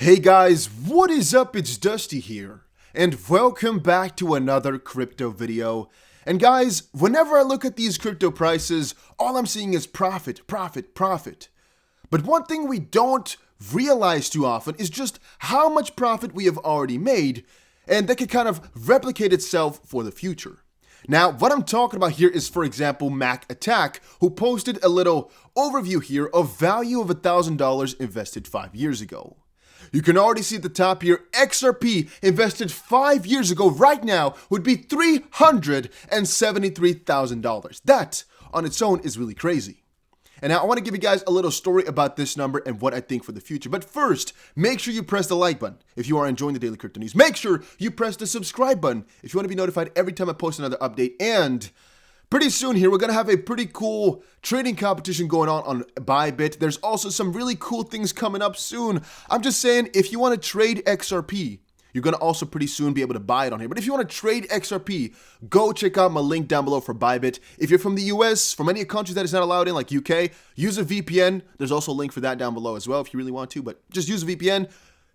Hey guys, what is up? It's Dusty here, and welcome back to another crypto video. And guys, whenever I look at these crypto prices, all I'm seeing is profit, profit, profit. But one thing we don't realize too often is just how much profit we have already made, and that can kind of replicate itself for the future. Now, what I'm talking about here is, for example, Mac Attack, who posted a little overview here of value of $1,000 invested 5 years ago. You can already see at the top here, XRP invested 5 years ago right now would be $373,000. That on its own is really crazy. And now I want to give you guys a little story about this number and what I think for the future. But first, make sure you press the like button if you are enjoying the daily crypto news. Make sure you press the subscribe button if you want to be notified every time I post another update. And pretty soon here, we're going to have a pretty cool trading competition going on ByBit. There's also some really cool things coming up soon. I'm just saying, if you want to trade XRP, you're going to also pretty soon be able to buy it on here. But if you want to trade XRP, go check out my link down below for ByBit. If you're from the US, from any countries that is not allowed in, like UK, use a VPN. There's also a link for that down below as well if you really want to, but just use a VPN.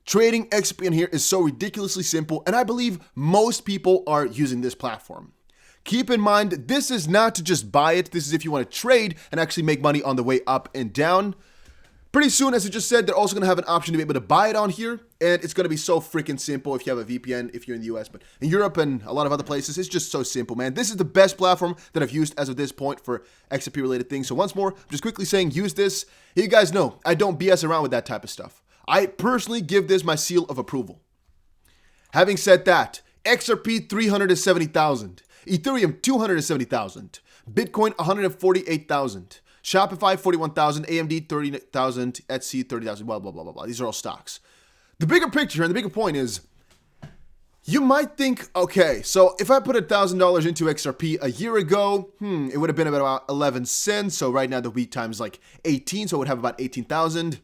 Trading XRP in here is so ridiculously simple, and I believe most people are using this platform. Keep in mind, this is not to just buy it. This is if you want to trade and actually make money on the way up and down. Pretty soon, as I just said, they're also going to have an option to be able to buy it on here, and it's going to be so freaking simple if you have a VPN, if you're in the US, but in Europe and a lot of other places, it's just so simple, man. This is the best platform that I've used as of this point for XRP-related things. So once more, I'm just quickly saying, use this. You guys know, I don't BS around with that type of stuff. I personally give this my seal of approval. Having said that, XRP 370,000, Ethereum 270,000, Bitcoin 148,000. Shopify 41,000, AMD 30,000, Etsy 30,000, blah, blah, blah, blah, blah. These are all stocks. The bigger picture and the bigger point is, you might think, okay, so if I put $1,000 into XRP a year ago, it would have been about 11 cents. So right now the wheat times like 18, so it would have about 18,000.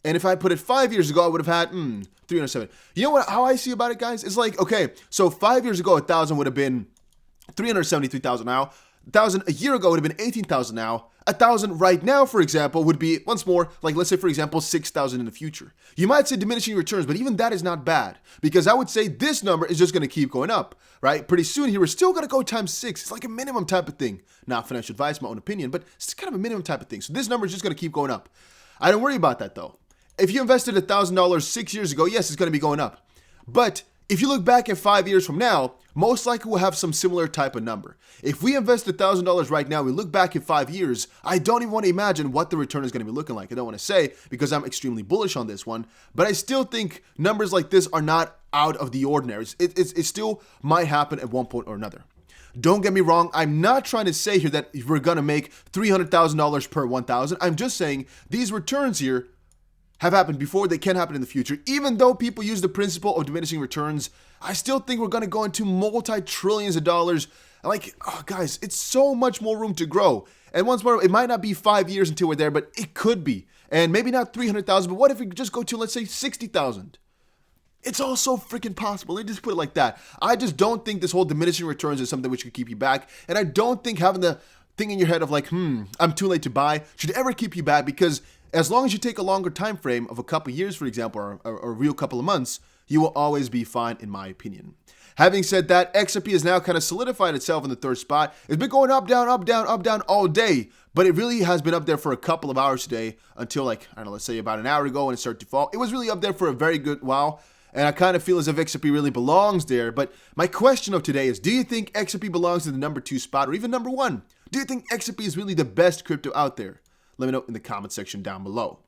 And if I put it 5 years ago, I would have had 370. You know what? How I see about it, guys? It's like, okay, so 5 years ago, 1,000 would have been 373,000 now. 1,000 a year ago would have been 18,000 now. 1,000 right now, for example, would be, once more, like let's say, for example, 6,000 in the future. You might say diminishing returns, but even that is not bad, because I would say this number is just going to keep going up, right? Pretty soon here, we're still going to go times 6. It's like a minimum type of thing. Not financial advice, my own opinion, but it's kind of a minimum type of thing. So this number is just going to keep going up. I don't worry about that, though. If you invested $1,000 6 years ago, yes, it's going to be going up. But if you look back at 5 years from now, most likely we'll have some similar type of number. If we invest $1,000 right now, we look back in 5 years, I don't even want to imagine what the return is going to be looking like. I don't want to say because I'm extremely bullish on this one, but I still think numbers like this are not out of the ordinary. It still might happen at one point or another. Don't get me wrong, I'm not trying to say here that we're going to make $300,000 per 1,000. I'm just saying these returns here have happened before, they can happen in the future. Even though people use the principle of diminishing returns, I still think we're going to go into multi-trillions of dollars. Like, oh, guys, it's so much more room to grow. And once more, it might not be 5 years until we're there, but it could be. And maybe not 300,000, but what if we just go to, let's say, 60,000? It's all so freaking possible. Let's just put it like that. I just don't think this whole diminishing returns is something which could keep you back. And I don't think having the thing in your head of like, I'm too late to buy should ever keep you back, because as long as you take a longer time frame of a couple years, for example, or a real couple of months, you will always be fine, in my opinion. Having said that, XRP has now kind of solidified itself in the third spot. It's been going up, down, up, down, up, down all day, but it really has been up there for a couple of hours today until, like, I don't know, let's say about an hour ago when it started to fall. It was really up there for a very good while, and I kind of feel as if XRP really belongs there. But my question of today is, do you think XRP belongs in the number 2 spot or even number 1? Do you think XRP is really the best crypto out there? Let me know in the comment section down below.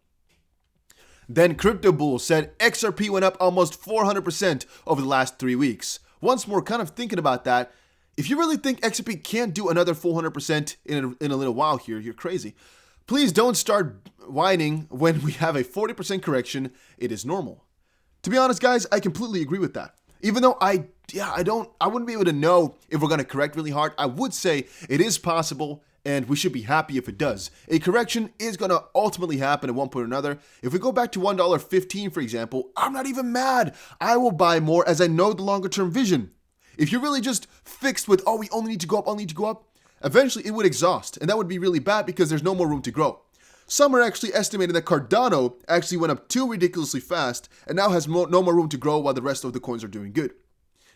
Then Crypto Bull said XRP went up almost 400% over the last 3 weeks. Once more, kind of thinking about that, if you really think XRP can't do another 400% in a little while here, you're crazy. Please don't start whining when we have a 40% correction. It is normal. To be honest, guys, I completely agree with that. Even though I wouldn't be able to know if we're going to correct really hard. I would say it is possible, and we should be happy if it does. A correction is going to ultimately happen at one point or another. If we go back to $1.15, for example, I'm not even mad. I will buy more as I know the longer term vision. If you're really just fixed with, we only need to go up, eventually it would exhaust, and that would be really bad because there's no more room to grow. Some are actually estimating that Cardano actually went up too ridiculously fast and now has no more room to grow while the rest of the coins are doing good.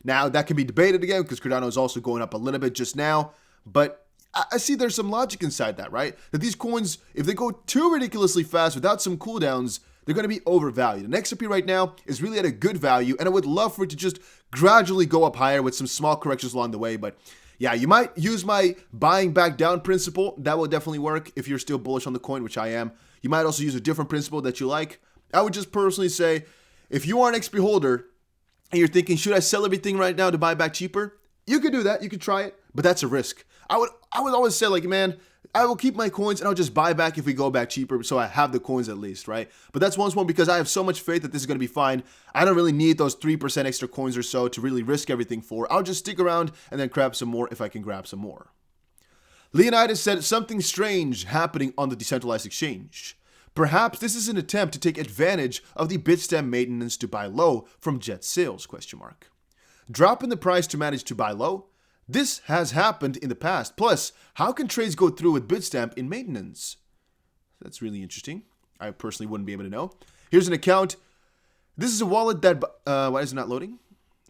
Now, that can be debated again because Cardano is also going up a little bit just now, but I see there's some logic inside that, right? That these coins, if they go too ridiculously fast without some cooldowns, they're going to be overvalued. And XRP right now is really at a good value, and I would love for it to just gradually go up higher with some small corrections along the way. But yeah, you might use my buying back down principle. That will definitely work if you're still bullish on the coin, which I am. You might also use a different principle that you like. I would just personally say, if you are an XRP holder and you're thinking, should I sell everything right now to buy back cheaper? You could do that. You could try it, but that's a risk. I would always say, like, man, I will keep my coins and I'll just buy back if we go back cheaper, so I have the coins at least, right? But that's one because I have so much faith that this is going to be fine. I don't really need those 3% extra coins or so to really risk everything for. I'll just stick around and then grab some more if I can grab some more. Leonidas said something strange happening on the decentralized exchange. Perhaps this is an attempt to take advantage of the Bitstamp maintenance to buy low from jet sales, ? Dropping the price to manage to buy low? This has happened in the past. Plus, how can trades go through with Bitstamp in maintenance? That's really interesting. I personally wouldn't be able to know. Here's an account. This is a wallet that... why is it not loading?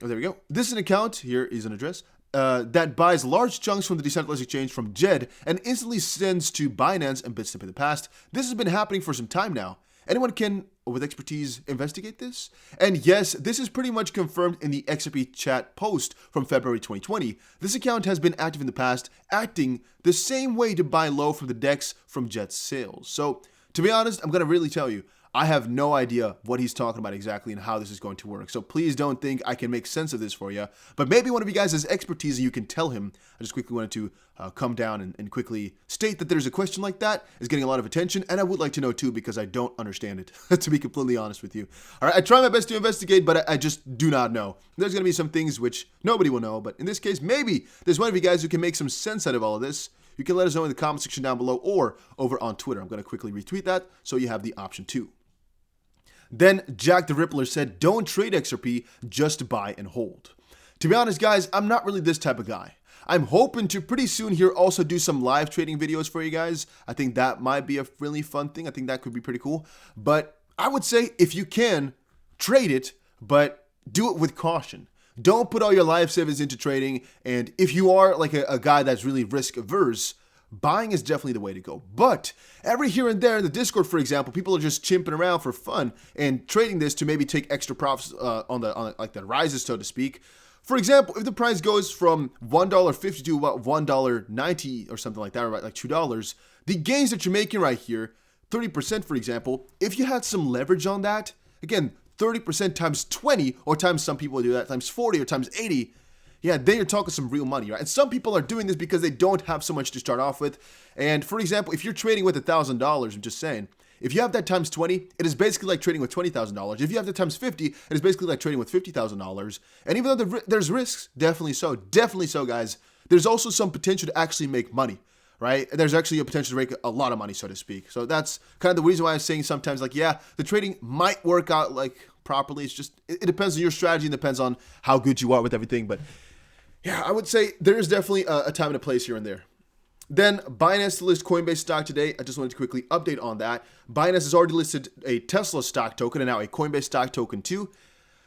Oh, there we go. This is an account. Here is an address. That buys large chunks from the decentralized exchange from JED and instantly sends to Binance and Bitstamp in the past. This has been happening for some time now. Anyone can, with expertise, investigate this? And yes, this is pretty much confirmed in the XRP chat post from February 2020. This account has been active in the past, acting the same way to buy low from the DEX from Jet sales. So, to be honest, I'm going to really tell you, I have no idea what he's talking about exactly and how this is going to work. So please don't think I can make sense of this for you. But maybe one of you guys has expertise and you can tell him. I just quickly wanted to come down and quickly state that there's a question like that is getting a lot of attention. And I would like to know too, because I don't understand it, to be completely honest with you. All right, I try my best to investigate, but I just do not know. There's going to be some things which nobody will know. But in this case, maybe there's one of you guys who can make some sense out of all of this. You can let us know in the comment section down below or over on Twitter. I'm going to quickly retweet that so you have the option too. Then Jack the Rippler said, don't trade XRP, just buy and hold. To be honest, guys, I'm not really this type of guy. I'm hoping to pretty soon here also do some live trading videos for you guys. I think that might be a really fun thing. I think that could be pretty cool. But I would say if you can, trade it, but do it with caution. Don't put all your life savings into trading. And if you are like a guy that's really risk averse, buying is definitely the way to go. But every here and there in the Discord, for example, people are just chimping around for fun and trading this to maybe take extra profits on the rises, so to speak. For example, if the price goes from $1.50 to about $1.90 or something like that, or like $2, the gains that you're making right here, 30% for example, if you had some leverage on that, again, 30% times 20, or times some people do that, times 40 or times 80, yeah, then you're talking some real money, right? And some people are doing this because they don't have so much to start off with. And for example, if you're trading with $1,000, I'm just saying, if you have that times 20, it is basically like trading with $20,000. If you have that times 50, it is basically like trading with $50,000. And even though there's risks, definitely so, guys, there's also some potential to actually make money, right? There's actually a potential to make a lot of money, so to speak. So that's kind of the reason why I'm saying sometimes, like, yeah, the trading might work out like properly. It's just, it depends on your strategy and depends on how good you are with everything. But yeah, I would say there is definitely a time and a place here and there. Then Binance to list Coinbase stock today. I just wanted to quickly update on that. Binance has already listed a Tesla stock token and now a Coinbase stock token too.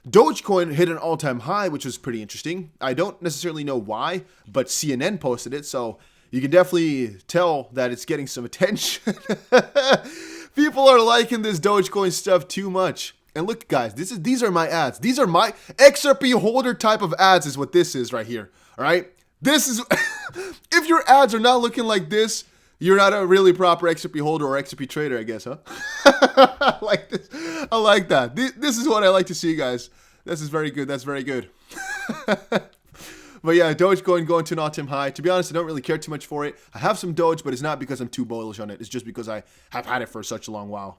DOGECOIN hit an all-time high, which was pretty interesting. I don't necessarily know why, but CNN posted it, so you can definitely tell that it's getting some attention. People are liking this DOGECOIN stuff too much. And look, guys, these are my ads. These are my XRP holder type of ads is what this is right here. All right. This is, if your ads are not looking like this, you're not a really proper XRP holder or XRP trader, I guess, huh? I like this. I like that. This is what I like to see, guys. This is very good. That's very good. But yeah, DOGECOIN going to an all-time high. To be honest, I don't really care too much for it. I have some Doge, but it's not because I'm too bullish on it. It's just because I have had it for such a long while.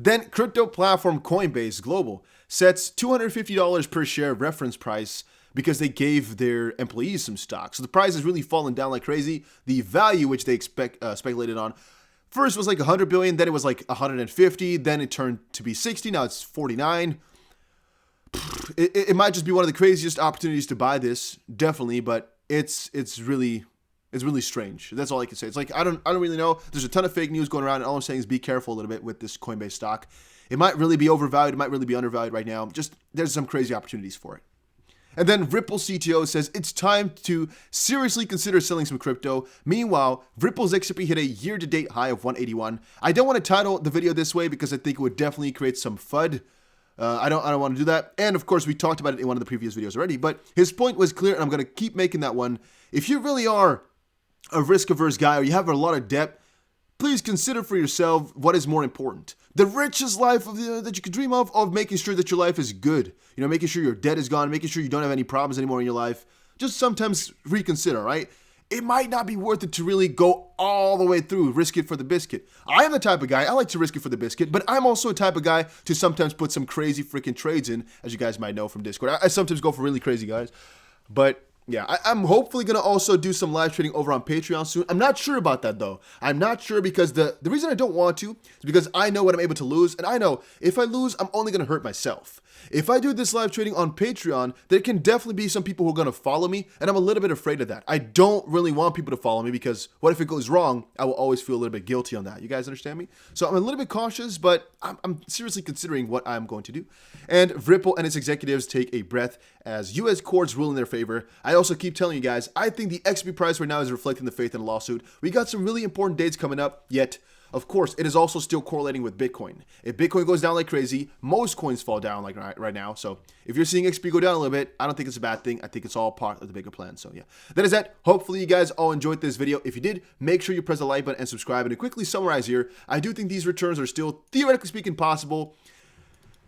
Then crypto platform Coinbase Global sets $250 per share reference price because they gave their employees some stock. So the price has really fallen down like crazy. The value which they speculated on first was like 100 billion, then it was like 150, then it turned to be 60, now it's 49. It might just be one of the craziest opportunities to buy this, definitely, but it's really It's really strange. That's all I can say. It's like I don't really know. There's a ton of fake news going around, and all I'm saying is be careful a little bit with this Coinbase stock. It might really be overvalued. It might really be undervalued right now. Just there's some crazy opportunities for it. And then Ripple CTO says it's time to seriously consider selling some crypto. Meanwhile, Ripple's XRP hit a year-to-date high of 181. I don't want to title the video this way because I think it would definitely create some FUD. I don't want to do that. And of course, we talked about it in one of the previous videos already. But his point was clear, and I'm going to keep making that one. If you really are a risk-averse guy or you have a lot of debt, please consider for yourself what is more important. The richest life that you could dream of making sure that your life is good. You know, making sure your debt is gone, making sure you don't have any problems anymore in your life. Just sometimes reconsider, right? It might not be worth it to really go all the way through, risk it for the biscuit. I am the type of guy, I like to risk it for the biscuit, but I'm also a type of guy to sometimes put some crazy freaking trades in, as you guys might know from Discord. I sometimes go for really crazy guys, but yeah, I'm hopefully going to also do some live trading over on Patreon soon. I'm not sure about that, though. I'm not sure because the reason I don't want to is because I know what I'm able to lose. And I know if I lose, I'm only going to hurt myself. If I do this live trading on Patreon, there can definitely be some people who are going to follow me. And I'm a little bit afraid of that. I don't really want people to follow me because what if it goes wrong? I will always feel a little bit guilty on that. You guys understand me? So I'm a little bit cautious, but I'm seriously considering what I'm going to do. And Ripple and its executives take a breath as U.S. courts rule in their favor. I also keep telling you guys, I think the XRP price right now is reflecting the faith in the lawsuit. We got some really important dates coming up, yet, of course, it is also still correlating with Bitcoin. If Bitcoin goes down like crazy, most coins fall down like right now. So if you're seeing XRP go down a little bit, I don't think it's a bad thing. I think it's all part of the bigger plan. So yeah, that is that. Hopefully you guys all enjoyed this video. If you did, make sure you press the like button and subscribe. And to quickly summarize here, I do think these returns are still theoretically speaking possible.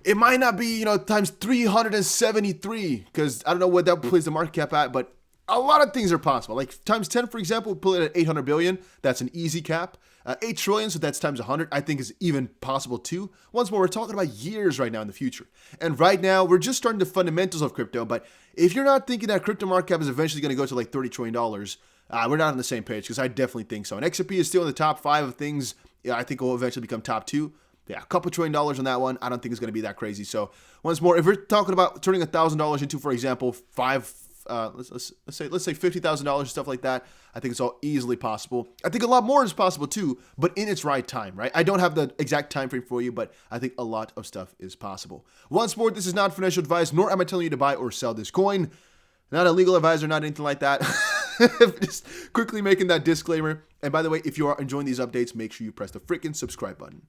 It might not be, you know, times 373, because I don't know what that plays the market cap at, but a lot of things are possible. Like times 10, for example, pull it at 800 billion. That's an easy cap. 8 trillion, so that's times 100, I think is even possible too. Once more, we're talking about years right now in the future. And right now, we're just starting the fundamentals of crypto. But if you're not thinking that crypto market cap is eventually going to go to like $30 trillion, we're not on the same page, because I definitely think so. And XRP is still in the top 5 of things. Yeah, I think it will eventually become top 2. Yeah, a couple $1 trillion on that one. I don't think it's going to be that crazy. So once more, if we're talking about turning $1,000 into, for example, let's say $50,000 and stuff like that, I think it's all easily possible. I think a lot more is possible too, but in its right time, right? I don't have the exact time frame for you, but I think a lot of stuff is possible. Once more, this is not financial advice, nor am I telling you to buy or sell this coin. Not a legal advisor, not anything like that. Just quickly making that disclaimer. And by the way, if you are enjoying these updates, make sure you press the freaking subscribe button.